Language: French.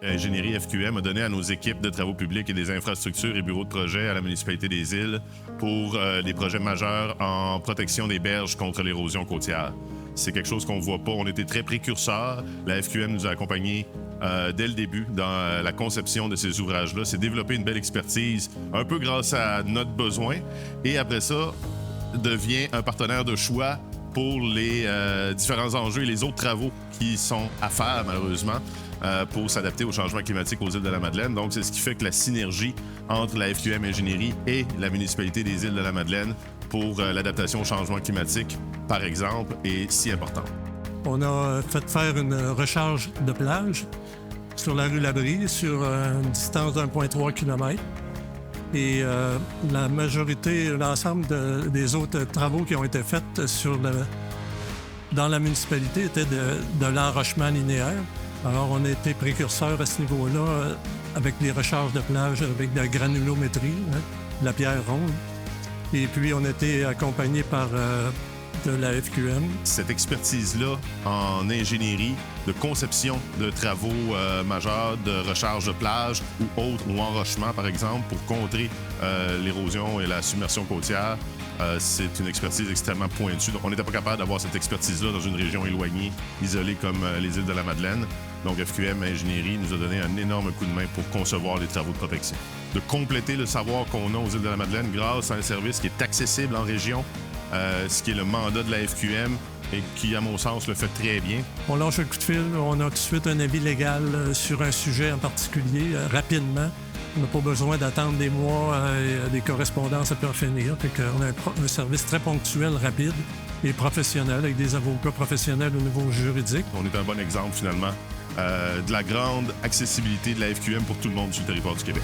Ingénierie FQM a donné à nos équipes de travaux publics et des infrastructures et bureaux de projet à la municipalité des Îles pour des projets majeurs en protection des berges contre l'érosion côtière. C'est quelque chose qu'on ne voit pas. On était très précurseurs. La FQM nous a accompagnés dès le début dans la conception de ces ouvrages-là. C'est développer une belle expertise, un peu grâce à notre besoin. Et après ça, devient un partenaire de choix pour les différents enjeux et les autres travaux qui sont à faire, malheureusement, pour s'adapter au changement climatique aux îles de la Madeleine. Donc, c'est ce qui fait que la synergie entre la FQM Ingénierie et la municipalité des îles de la Madeleine pour l'adaptation au changement climatique, par exemple, est si importante. On a fait faire une recharge de plage sur la rue Labrie sur une distance d'1,3 km. Et la majorité, l'ensemble des autres travaux qui ont été faits dans la municipalité étaient de l'enrochement linéaire. Alors, on a été précurseurs à ce niveau-là avec des recharges de plage, avec de la granulométrie, de la pierre ronde. Et puis, on a été accompagnés par de la FQM. Cette expertise-là en ingénierie, de conception de travaux majeurs, de recharge de plage ou autres, ou enrochement, par exemple, pour contrer l'érosion et la submersion côtière, c'est une expertise extrêmement pointue. Donc, on n'était pas capable d'avoir cette expertise-là dans une région éloignée, isolée comme les îles de la Madeleine. Donc, FQM Ingénierie nous a donné un énorme coup de main pour concevoir les travaux de protection. De compléter le savoir qu'on a aux îles de la Madeleine grâce à un service qui est accessible en région, ce qui est le mandat de la FQM et qui, à mon sens, le fait très bien. On lâche un coup de fil, on a tout de suite un avis légal sur un sujet en particulier, rapidement. On n'a pas besoin d'attendre des mois et des correspondances à faire finir. On a un service très ponctuel, rapide et professionnel, avec des avocats professionnels au niveau juridique. On est un bon exemple, finalement, de la grande accessibilité de la FQM pour tout le monde sur le territoire du Québec.